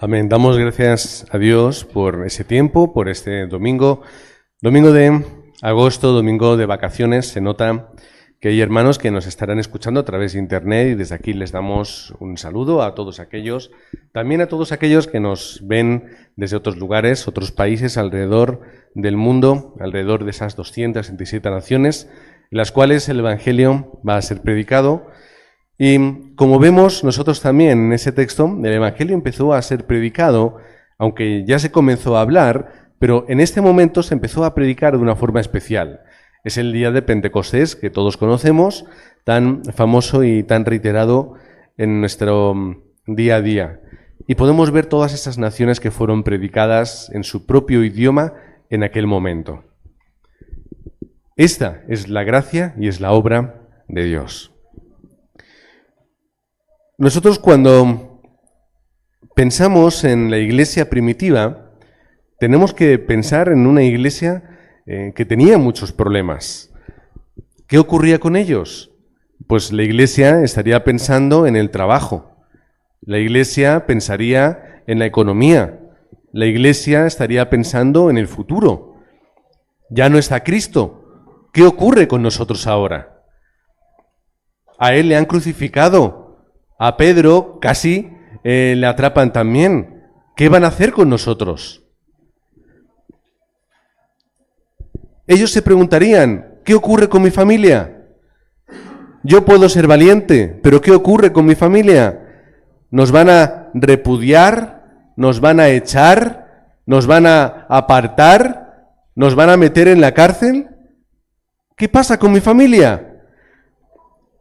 Amén. Damos gracias a Dios por ese tiempo, por este domingo. Domingo de agosto, domingo de vacaciones. Se nota que hay hermanos que nos estarán escuchando a través de internet y desde aquí les damos un saludo a todos aquellos, también a todos aquellos que nos ven desde otros lugares, otros países alrededor del mundo, alrededor de esas 267 naciones, en las cuales el Evangelio va a ser predicado. Y como vemos nosotros también en ese texto, el Evangelio empezó a ser predicado, aunque ya se comenzó a hablar, pero en este momento se empezó a predicar de una forma especial. Es el día de Pentecostés, que todos conocemos, tan famoso y tan reiterado en nuestro día a día. Y podemos ver todas esas naciones que fueron predicadas en su propio idioma en aquel momento. Esta es la gracia y es la obra de Dios. Nosotros cuando pensamos en la iglesia primitiva, tenemos que pensar en una iglesia que tenía muchos problemas. ¿Qué ocurría con ellos? Pues la iglesia estaría pensando en el trabajo, la iglesia pensaría en la economía, la iglesia estaría pensando en el futuro. Ya no está Cristo. ¿Qué ocurre con nosotros ahora? A Él le han crucificado. A Pedro casi le atrapan también. ¿Qué van a hacer con nosotros? Ellos se preguntarían, ¿qué ocurre con mi familia? Yo puedo ser valiente, pero ¿qué ocurre con mi familia? ¿Nos van a repudiar? ¿Nos van a echar? ¿Nos van a apartar? ¿Nos van a meter en la cárcel? ¿Qué pasa con mi familia?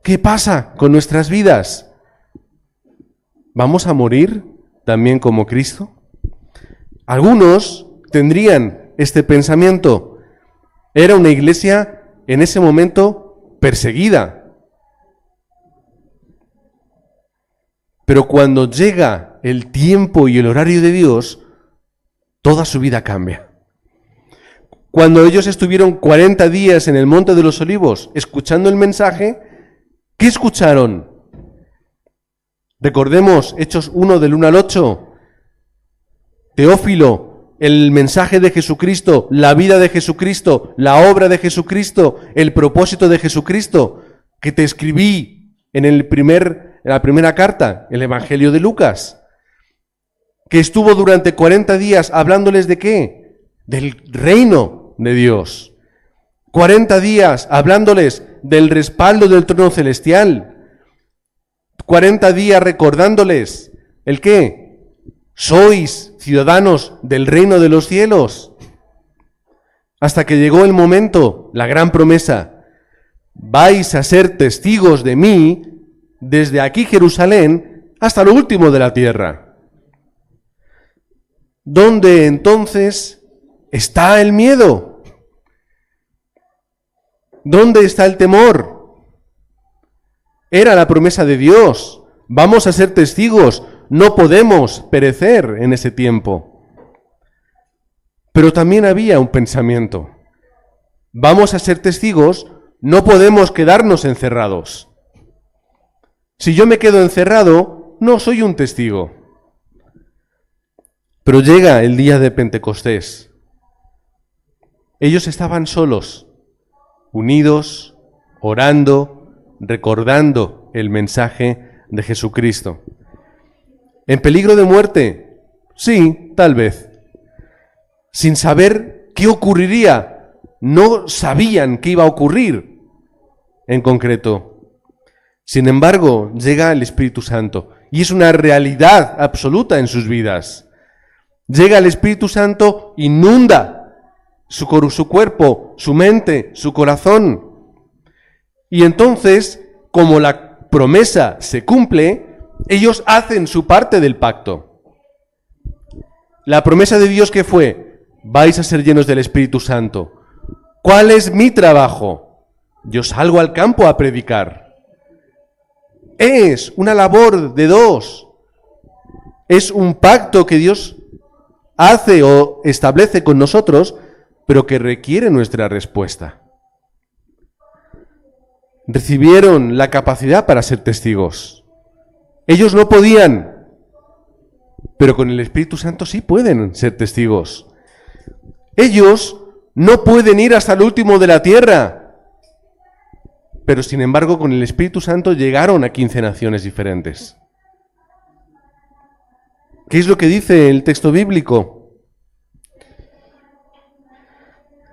¿Qué pasa con nuestras vidas? ¿Vamos a morir también como Cristo? Algunos tendrían este pensamiento. Era una iglesia en ese momento perseguida. Pero cuando llega el tiempo y el horario de Dios, toda su vida cambia. Cuando ellos estuvieron 40 días en el Monte de los Olivos escuchando el mensaje, ¿qué escucharon? Recordemos Hechos 1 del 1 al 8. Teófilo, el mensaje de Jesucristo, la vida de Jesucristo, la obra de Jesucristo, el propósito de Jesucristo, que te escribí en la primera carta, el Evangelio de Lucas, que estuvo durante 40 días hablándoles de ¿qué? Del reino de Dios. 40 días hablándoles del respaldo del trono celestial. 40 días recordándoles, ¿el qué? Sois ciudadanos del reino de los cielos. Hasta que llegó el momento, la gran promesa, vais a ser testigos de mí desde aquí Jerusalén hasta lo último de la tierra. ¿Dónde entonces está el miedo? ¿Dónde está el temor? Era la promesa de Dios. Vamos a ser testigos. No podemos perecer en ese tiempo. Pero también había un pensamiento. Vamos a ser testigos, no podemos quedarnos encerrados. Si yo me quedo encerrado, no soy un testigo. Pero llega el día de Pentecostés. Ellos estaban solos, unidos, orando, recordando el mensaje de Jesucristo. ¿En peligro de muerte? Sí, tal vez. Sin saber qué ocurriría. No sabían qué iba a ocurrir en concreto. Sin embargo, llega el Espíritu Santo y es una realidad absoluta en sus vidas. Llega el Espíritu Santo, inunda su cuerpo, su mente, su corazón. Y entonces, como la promesa se cumple, ellos hacen su parte del pacto. La promesa de Dios, ¿qué fue? Vais a ser llenos del Espíritu Santo. ¿Cuál es mi trabajo? Yo salgo al campo a predicar. Es una labor de dos. Es un pacto que Dios hace o establece con nosotros, pero que requiere nuestra respuesta. Recibieron la capacidad para ser testigos. Ellos no podían. pero con el Espíritu Santo sí pueden ser testigos. Ellos no pueden ir hasta el último de la tierra, pero sin embargo con el Espíritu Santo llegaron a 15 naciones diferentes. ¿Qué es lo que dice el texto bíblico?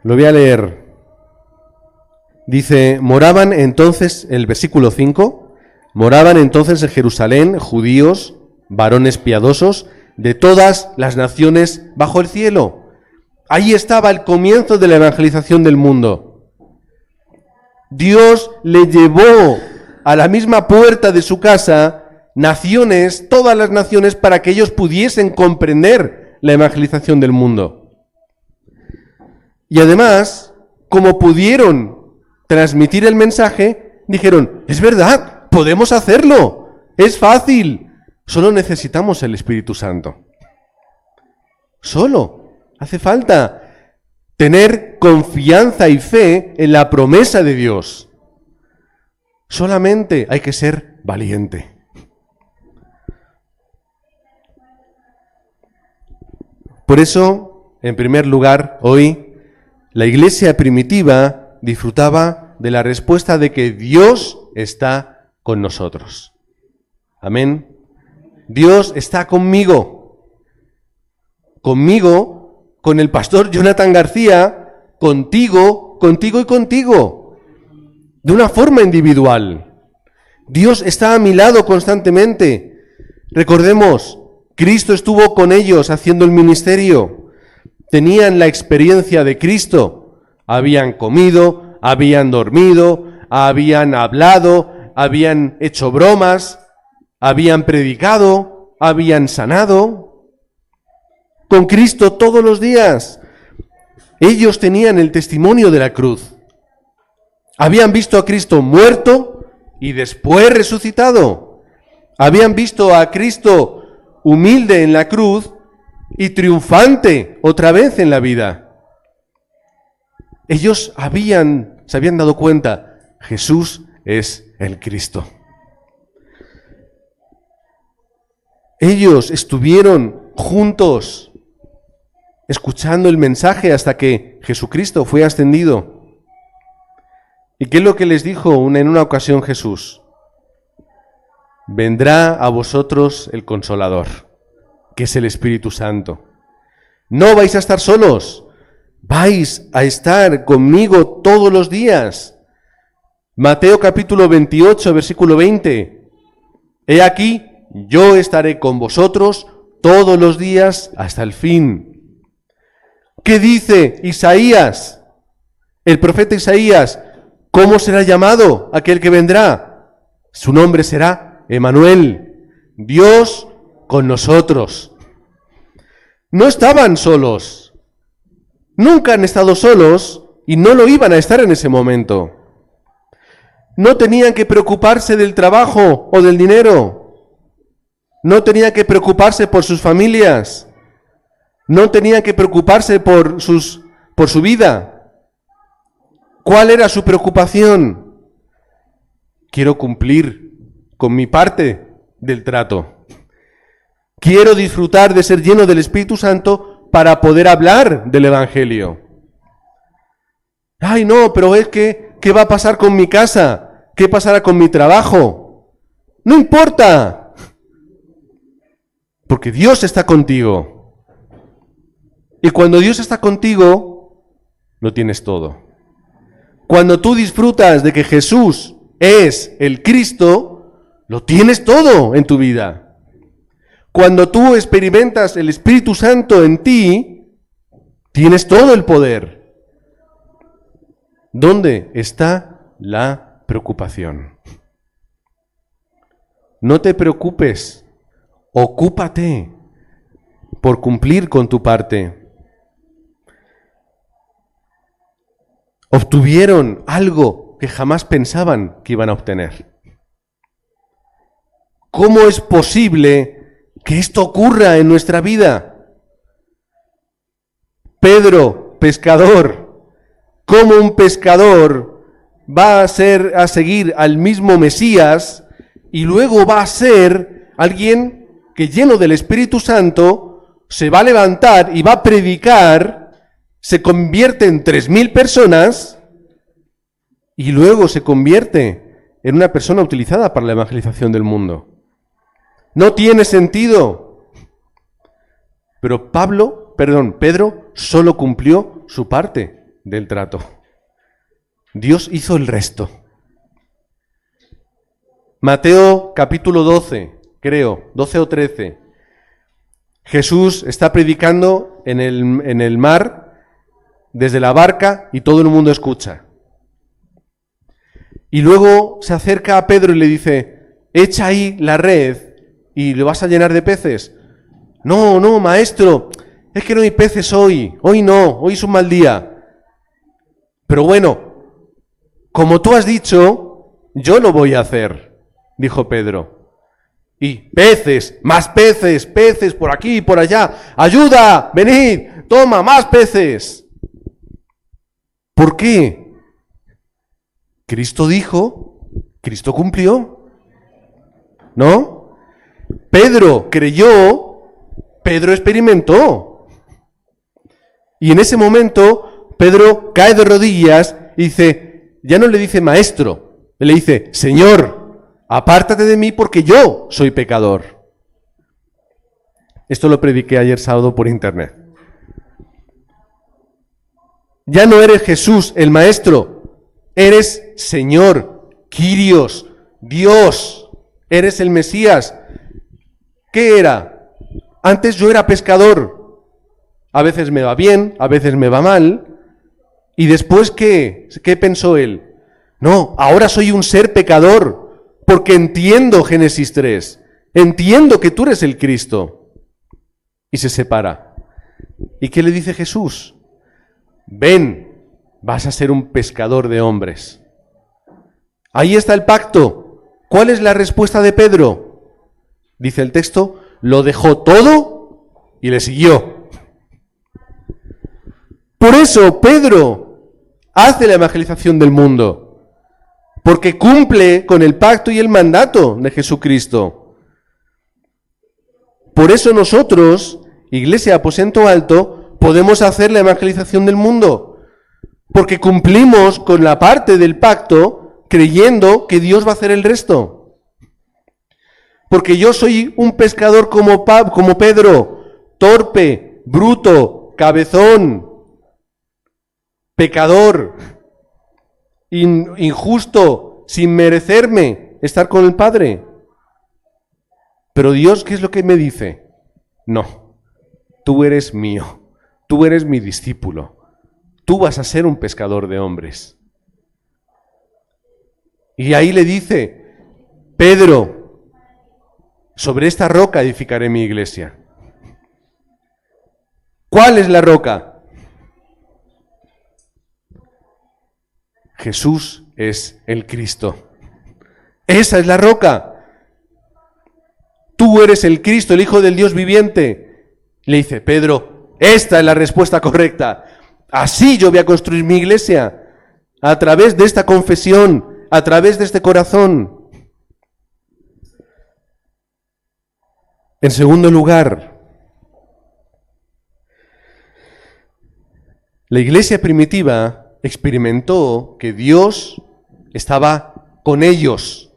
Lo voy a leer. Dice, moraban entonces, el versículo 5, moraban entonces en Jerusalén judíos, varones piadosos, de todas las naciones bajo el cielo. Ahí estaba el comienzo de la evangelización del mundo. Dios le llevó a la misma puerta de su casa naciones, todas las naciones, para que ellos pudiesen comprender la evangelización del mundo. Y además, como pudieron transmitir el mensaje, dijeron, es verdad, podemos hacerlo, es fácil, solo necesitamos el Espíritu Santo. Solo hace falta tener confianza y fe en la promesa de Dios. Solamente hay que ser valiente. Por eso, en primer lugar, hoy, la iglesia primitiva disfrutaba de la respuesta de que Dios está con nosotros. Amén. Dios está conmigo. Conmigo, con el pastor Jonathan García, contigo y contigo. De una forma individual. Dios está a mi lado constantemente. Recordemos, Cristo estuvo con ellos haciendo el ministerio. Tenían la experiencia de Cristo. Habían comido, habían dormido, habían hablado, habían hecho bromas, habían predicado, habían sanado. Con Cristo todos los días. Ellos tenían el testimonio de la cruz. Habían visto a Cristo muerto y después resucitado. Habían visto a Cristo humilde en la cruz y triunfante otra vez en la vida. Ellos se habían dado cuenta, Jesús es el Cristo. Ellos estuvieron juntos escuchando el mensaje hasta que Jesucristo fue ascendido. ¿Y qué es lo que les dijo en una ocasión Jesús? Vendrá a vosotros el Consolador, que es el Espíritu Santo. No vais a estar solos, vais a estar conmigo todos los días. Mateo capítulo 28, versículo 20. He aquí, yo estaré con vosotros todos los días hasta el fin. ¿Qué dice Isaías? El profeta Isaías, ¿cómo será llamado aquel que vendrá? Su nombre será Emmanuel, Dios con nosotros. No estaban solos, nunca han estado solos y no lo iban a estar en ese momento. No tenían que preocuparse del trabajo o del dinero, no tenían que preocuparse por sus familias, no tenían que preocuparse por su vida. ¿Cuál era su preocupación? Quiero cumplir con mi parte del trato. Quiero disfrutar de ser lleno del Espíritu Santo para poder hablar del Evangelio. Ay, no, pero es que, ¿qué va a pasar con mi casa? ¿Qué pasará con mi trabajo? No importa, porque Dios está contigo. Y cuando Dios está contigo, lo tienes todo. Cuando tú disfrutas de que Jesús es el Cristo, lo tienes todo en tu vida. Cuando tú experimentas el Espíritu Santo en ti, tienes todo el poder. ¿Dónde está la preocupación? No te preocupes, ocúpate por cumplir con tu parte. Obtuvieron algo que jamás pensaban que iban a obtener. ¿Cómo es posible que esto ocurra en nuestra vida? Pedro, pescador, ¿cómo un pescador va a seguir al mismo Mesías y luego va a ser alguien que lleno del Espíritu Santo se va a levantar y va a predicar, se convierte en 3.000 personas y luego se convierte en una persona utilizada para la evangelización del mundo. No tiene sentido. Pero Pedro solo cumplió su parte del trato. Dios hizo el resto. Mateo capítulo 12, creo, 12 o 13. Jesús está predicando en el mar, desde la barca, y todo el mundo escucha. Y luego se acerca a Pedro y le dice, echa ahí la red y lo vas a llenar de peces. No, maestro, es que no hay peces hoy no, hoy es un mal día. Pero bueno, como tú has dicho, yo lo voy a hacer, dijo Pedro. Y peces, más peces, peces por aquí y por allá. ¡Ayuda! ¡Venid! ¡Toma, más peces! ¿Por qué? Cristo dijo, Cristo cumplió. ¿No? Pedro creyó, Pedro experimentó. Y en ese momento, Pedro cae de rodillas y dice, ya no le dice maestro, le dice, Señor, apártate de mí porque yo soy pecador. Esto lo prediqué ayer sábado por internet. Ya no eres Jesús, el maestro, eres Señor, Kyrios, Dios, eres el Mesías. ¿Qué era? Antes yo era pescador. A veces me va bien, a veces me va mal. ¿Y después qué? ¿Qué pensó él? No, ahora soy un ser pecador, porque entiendo Génesis 3. Entiendo que tú eres el Cristo. Y se separa. ¿Y qué le dice Jesús? Ven, vas a ser un pescador de hombres. Ahí está el pacto. ¿Cuál es la respuesta de Pedro? Dice el texto, lo dejó todo y le siguió. Por eso Pedro hace la evangelización del mundo, porque cumple con el pacto y el mandato de Jesucristo. Por eso nosotros, Iglesia Aposento Alto, podemos hacer la evangelización del mundo, porque cumplimos con la parte del pacto creyendo que Dios va a hacer el resto. Porque yo soy un pescador como Pedro, torpe, bruto, cabezón, pecador, injusto, sin merecerme estar con el Padre. Pero Dios, ¿qué es lo que me dice? No, tú eres mío, tú eres mi discípulo, tú vas a ser un pescador de hombres. Y ahí le dice, Pedro, sobre esta roca edificaré mi iglesia. ¿Cuál es la roca? Jesús es el Cristo. Esa es la roca. Tú eres el Cristo, el Hijo del Dios viviente. Le dice, Pedro, esta es la respuesta correcta. Así yo voy a construir mi iglesia. A través de esta confesión, a través de este corazón. En segundo lugar, la iglesia primitiva experimentó que Dios estaba con ellos.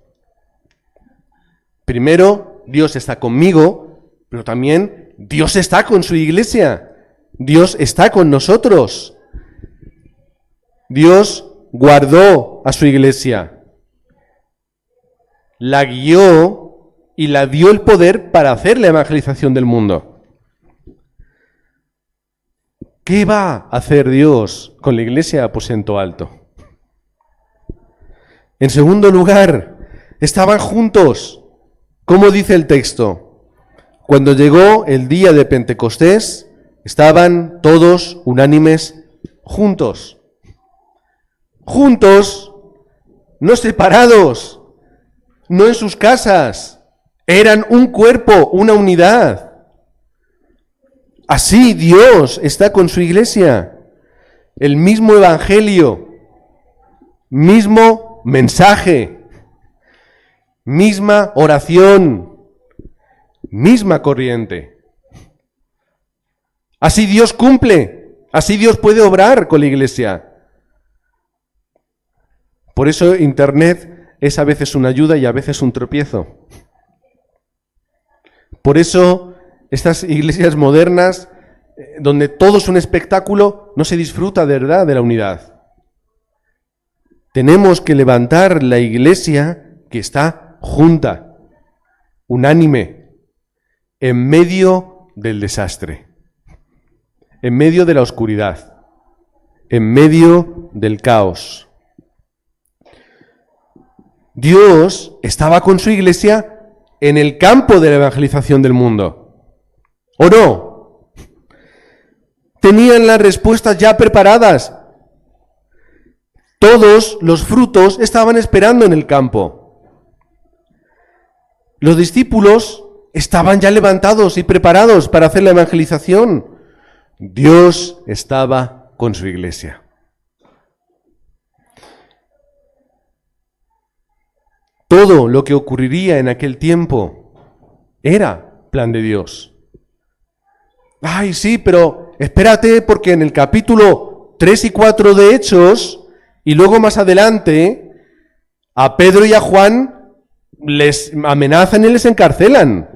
Primero, Dios está conmigo, pero también Dios está con su iglesia. Dios está con nosotros. Dios guardó a su iglesia, la guió y la dio el poder para hacer la evangelización del mundo. ¿Qué va a hacer Dios con la iglesia Aposento Alto? En segundo lugar, estaban juntos. ¿Cómo dice el texto? Cuando llegó el día de Pentecostés, estaban todos unánimes juntos. Juntos, no separados, no en sus casas. Eran un cuerpo, una unidad. Así Dios está con su iglesia. El mismo evangelio, mismo mensaje, misma oración, misma corriente. Así Dios cumple, así Dios puede obrar con la Iglesia. Por eso Internet es a veces una ayuda y a veces un tropiezo. Por eso estas iglesias modernas, donde todo es un espectáculo, no se disfruta de verdad de la unidad. Tenemos que levantar la iglesia que está junta, unánime, en medio del desastre, en medio de la oscuridad, en medio del caos. Dios estaba con su iglesia en el campo de la evangelización del mundo. ¿O no? Tenían las respuestas ya preparadas. Todos los frutos estaban esperando en el campo. Los discípulos estaban ya levantados y preparados para hacer la evangelización. Dios estaba con su iglesia. Todo lo que ocurriría en aquel tiempo era plan de Dios. Ay, sí, pero espérate, porque en el capítulo 3 y 4 de Hechos, y luego más adelante, a Pedro y a Juan les amenazan y les encarcelan.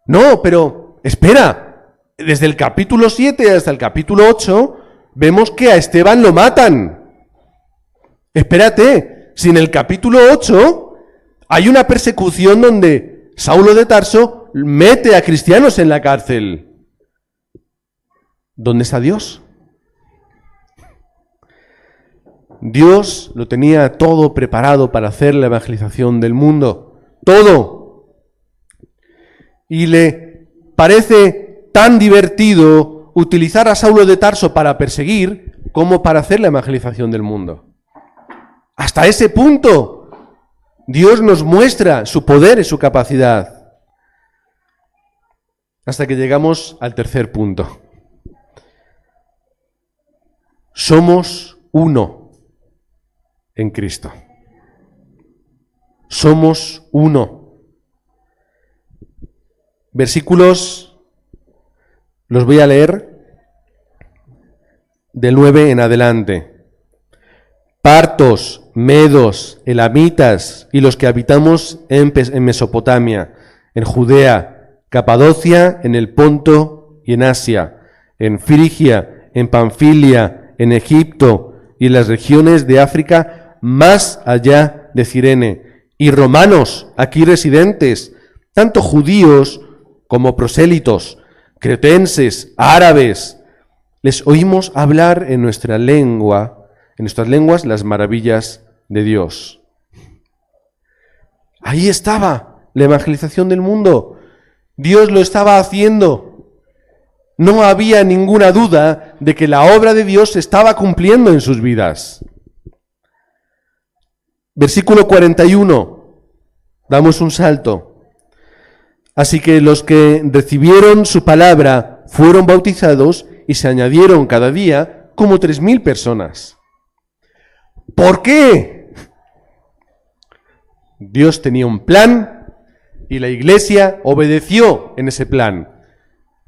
No, pero espera, desde el capítulo 7 hasta el capítulo 8, vemos que a Esteban lo matan. Espérate, si en el capítulo 8 hay una persecución donde Saulo de Tarso mete a cristianos en la cárcel. ¿Dónde está Dios? Dios lo tenía todo preparado para hacer la evangelización del mundo. Todo. Y le parece tan divertido utilizar a Saulo de Tarso para perseguir como para hacer la evangelización del mundo. Hasta ese punto, Dios nos muestra su poder y su capacidad. Hasta que llegamos al tercer punto. Somos uno en Cristo. Somos uno. Versículos, los voy a leer del 9 en adelante. Partos, medos, elamitas y los que habitamos en Mesopotamia, en Judea, Capadocia, en el Ponto y en Asia, en Frigia, en Panfilia, en Egipto y en las regiones de África más allá de Cirene, y romanos aquí residentes, tanto judíos como prosélitos, cretenses, árabes, les oímos hablar en nuestras lenguas, las maravillas de Dios. Ahí estaba la evangelización del mundo. Dios lo estaba haciendo. No había ninguna duda de que la obra de Dios se estaba cumpliendo en sus vidas. Versículo 41. Damos un salto. Así que los que recibieron su palabra fueron bautizados y se añadieron cada día como 3,000 personas. ¿Por qué? Dios tenía un plan y la iglesia obedeció en ese plan.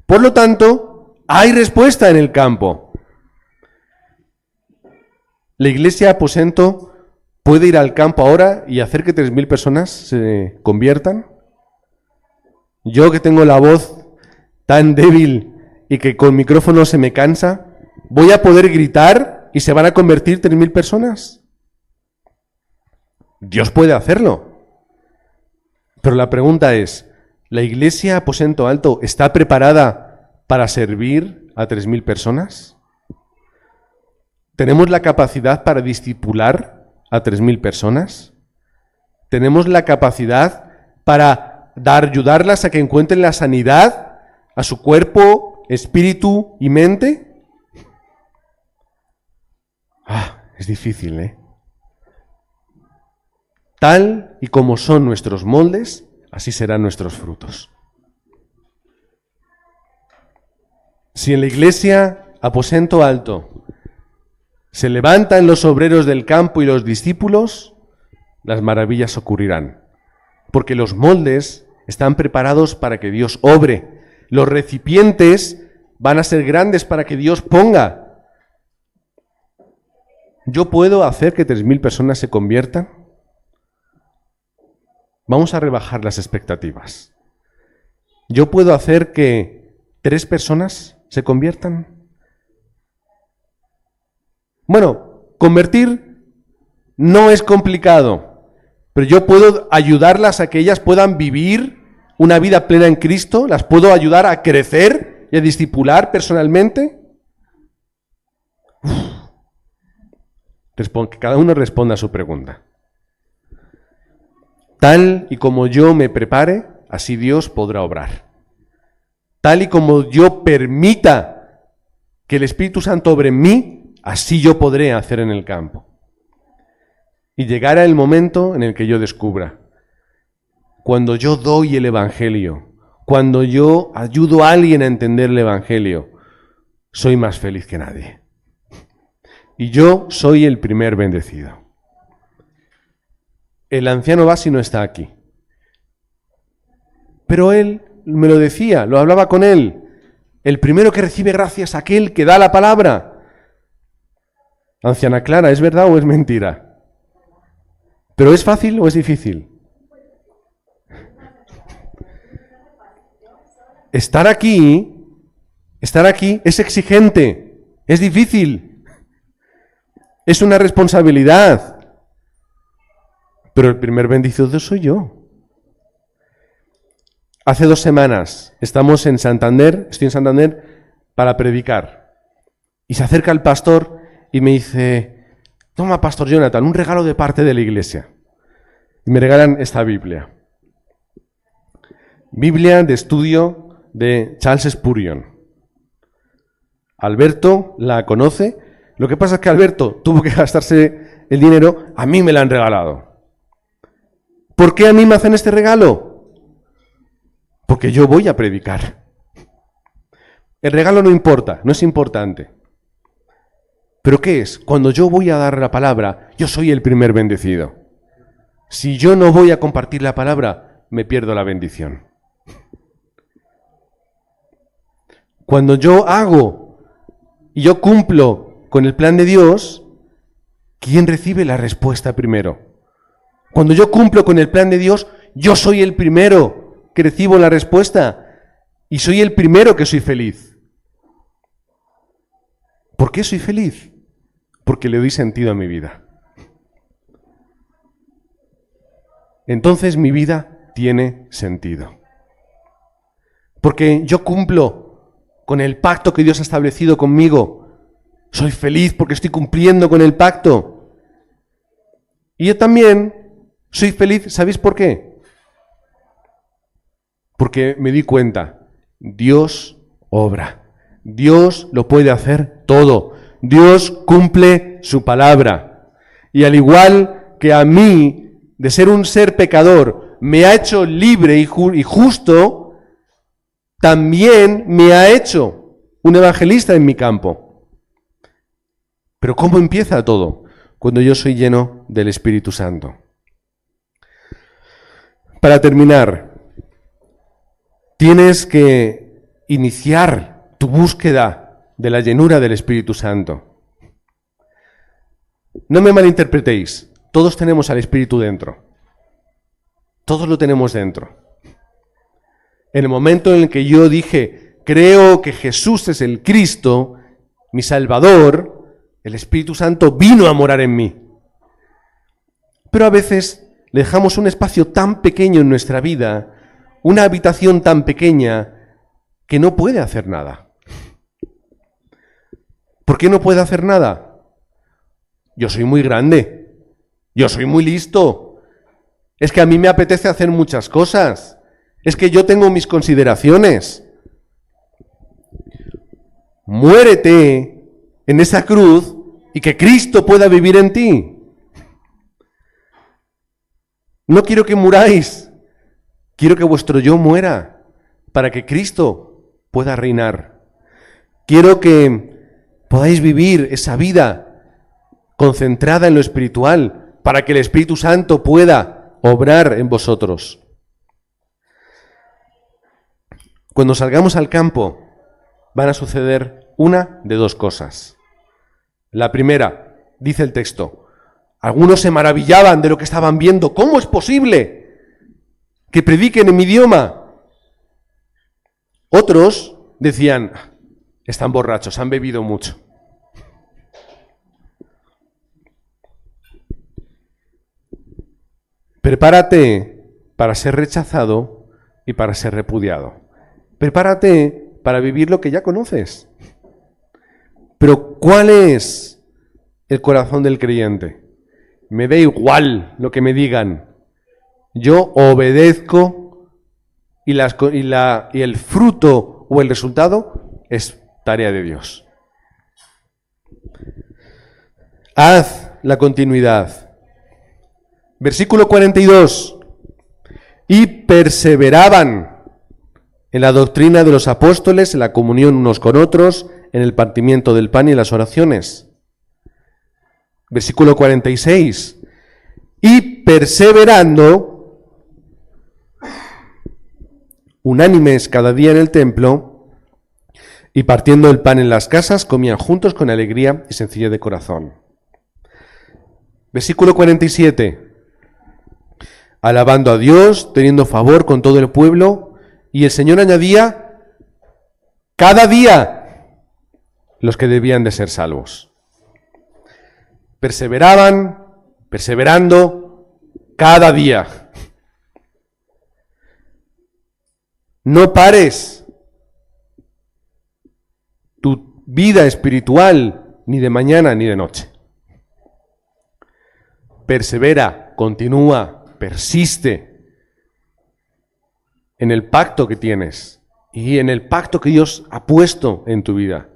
Por lo tanto, hay respuesta en el campo. La iglesia Aposento puede ir al campo ahora y hacer que 3,000 personas se conviertan. Yo que tengo la voz tan débil y que con micrófono se me cansa, ¿voy a poder gritar y se van a convertir 3,000 personas? Dios puede hacerlo. Pero la pregunta es, ¿la iglesia Aposento Alto está preparada para servir a 3,000 personas? ¿Tenemos la capacidad para discipular a 3,000 personas? ¿Tenemos la capacidad para ayudarlas a que encuentren la sanidad a su cuerpo, espíritu y mente? Es difícil, ¿eh? Tal y como son nuestros moldes, así serán nuestros frutos. Si en la iglesia Aposento Alto se levantan los obreros del campo y los discípulos, las maravillas ocurrirán. Porque los moldes están preparados para que Dios obre. Los recipientes van a ser grandes para que Dios ponga. ¿Yo puedo hacer que 3.000 personas se conviertan? Vamos a rebajar las expectativas. ¿Yo puedo hacer que 3 personas se conviertan? Bueno, convertir no es complicado, pero yo puedo ayudarlas a que ellas puedan vivir una vida plena en Cristo, las puedo ayudar a crecer y a discipular personalmente. Que cada uno responda a su pregunta. Tal y como yo me prepare, así Dios podrá obrar. Tal y como yo permita que el Espíritu Santo obre en mí, así yo podré hacer en el campo. Y llegará el momento en el que yo descubra, cuando yo doy el Evangelio, cuando yo ayudo a alguien a entender el Evangelio, soy más feliz que nadie. Y yo soy el primer bendecido. El anciano Basi no está aquí. Pero él me lo decía, lo hablaba con él. El primero que recibe gracia es aquel que da la palabra. Anciana Clara, ¿es verdad o es mentira? ¿Pero es fácil o es difícil? Estar aquí es exigente, es difícil. Es una responsabilidad. Pero el primer bendecido soy yo. Hace 2 semanas estamos en Santander, estoy en Santander para predicar. Y se acerca el pastor y me dice, toma, Pastor Jonathan, un regalo de parte de la iglesia. Y me regalan esta Biblia. Biblia de estudio de Charles Spurgeon. Alberto la conoce. Lo que pasa es que Alberto tuvo que gastarse el dinero, a mí me la han regalado. ¿Por qué a mí me hacen este regalo? Porque yo voy a predicar. El regalo no importa, no es importante. ¿Pero qué es? Cuando yo voy a dar la palabra, yo soy el primer bendecido. Si yo no voy a compartir la palabra, me pierdo la bendición. Cuando yo hago y yo cumplo con el plan de Dios, ¿quién recibe la respuesta primero? Cuando yo cumplo con el plan de Dios, yo soy el primero que recibo la respuesta y soy el primero que soy feliz. ¿Por qué soy feliz? Porque le doy sentido a mi vida. Entonces mi vida tiene sentido. Porque yo cumplo con el pacto que Dios ha establecido conmigo. Soy feliz porque estoy cumpliendo con el pacto. Y yo también soy feliz, ¿sabéis por qué? Porque me di cuenta, Dios obra. Dios lo puede hacer todo. Dios cumple su palabra. Y al igual que a mí, de ser un ser pecador, me ha hecho libre y justo, también me ha hecho un evangelista en mi campo. Pero ¿cómo empieza todo? Cuando yo soy lleno del Espíritu Santo. Para terminar, tienes que iniciar tu búsqueda de la llenura del Espíritu Santo. No me malinterpretéis, todos tenemos al Espíritu dentro. Todos lo tenemos dentro. En el momento en el que yo dije, creo que Jesús es el Cristo, mi Salvador, el Espíritu Santo vino a morar en mí. Pero a veces le dejamos un espacio tan pequeño en nuestra vida, una habitación tan pequeña, que no puede hacer nada. ¿Por qué no puede hacer nada? Yo soy muy grande. Yo soy muy listo. Es que a mí me apetece hacer muchas cosas. Es que yo tengo mis consideraciones. Muérete en esa cruz y que Cristo pueda vivir en ti. No quiero que muráis, quiero que vuestro yo muera para que Cristo pueda reinar. Quiero que podáis vivir esa vida concentrada en lo espiritual para que el Espíritu Santo pueda obrar en vosotros. cuando salgamos al campo, van a suceder una de dos cosas. La primera, dice el texto, algunos se maravillaban de lo que estaban viendo. ¿Cómo es posible que prediquen en mi idioma? Otros decían, están borrachos, han bebido mucho. Prepárate para ser rechazado y para ser repudiado. Prepárate para vivir lo que ya conoces. Pero ¿cuál es el corazón del creyente? Me da igual lo que me digan. Yo obedezco y el fruto o el resultado es tarea de Dios. Haz la continuidad. Versículo 42. Y perseveraban en la doctrina de los apóstoles, en la comunión unos con otros, en el partimiento del pan y las oraciones. Versículo 46. Y perseverando, unánimes cada día en el templo, y partiendo el pan en las casas, comían juntos con alegría y sencillez de corazón. Versículo 47. Alabando a Dios, teniendo favor con todo el pueblo, y el Señor añadía cada día los que debían de ser salvos. Perseveraban, perseverando cada día. No pares tu vida espiritual ni de mañana ni de noche. Persevera, continúa, persiste en el pacto que tienes y en el pacto que Dios ha puesto en tu vida.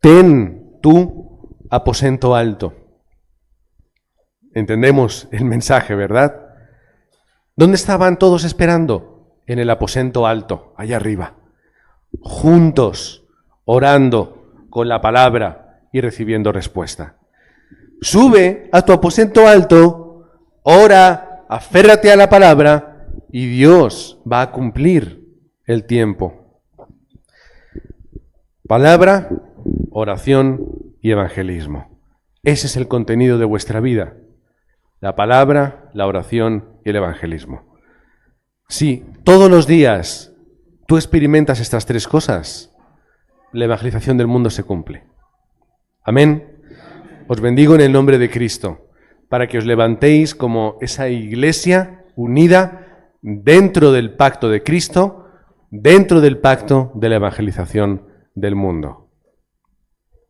Ten tu aposento alto. Entendemos el mensaje, ¿verdad? ¿Dónde estaban todos esperando? En el aposento alto, allá arriba, juntos, orando con la palabra y recibiendo respuesta. Sube a tu aposento alto, ora, aférrate a la palabra y Dios va a cumplir el tiempo. Palabra, oración y evangelismo. Ese es el contenido de vuestra vida. La palabra, la oración y el evangelismo. Si todos los días tú experimentas estas tres cosas, la evangelización del mundo se cumple. Amén. Os bendigo en el nombre de Cristo, para que os levantéis como esa iglesia unida dentro del pacto de Cristo, dentro del pacto de la evangelización del mundo.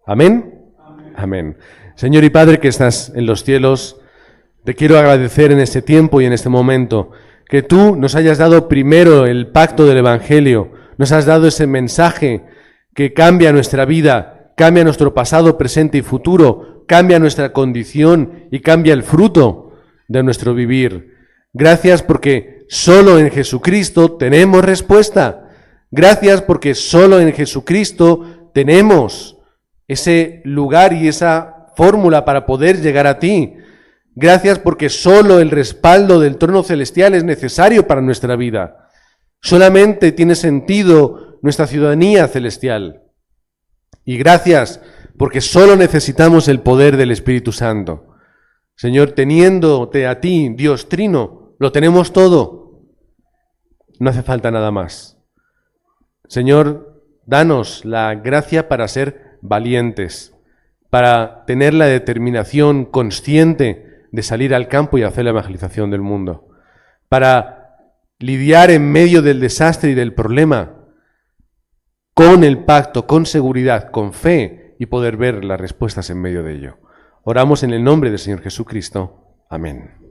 ¿Amén? Amén. Señor y Padre que estás en los cielos, te quiero agradecer en este tiempo y en este momento que tú nos hayas dado primero el pacto del Evangelio, nos has dado ese mensaje que cambia nuestra vida, cambia nuestro pasado, presente y futuro, cambia nuestra condición y cambia el fruto de nuestro vivir. Gracias porque solo en Jesucristo tenemos respuesta. Gracias porque solo en Jesucristo tenemos ese lugar y esa fórmula para poder llegar a ti. Gracias porque solo el respaldo del trono celestial es necesario para nuestra vida. Solamente tiene sentido nuestra ciudadanía celestial. Y gracias porque solo necesitamos el poder del Espíritu Santo. Señor, teniéndote a ti, Dios Trino, lo tenemos todo. No hace falta nada más. Señor, danos la gracia para ser valientes, para tener la determinación consciente de salir al campo y hacer la evangelización del mundo, para lidiar en medio del desastre y del problema con el pacto, con seguridad, con fe y poder ver las respuestas en medio de ello. Oramos en el nombre del Señor Jesucristo. Amén.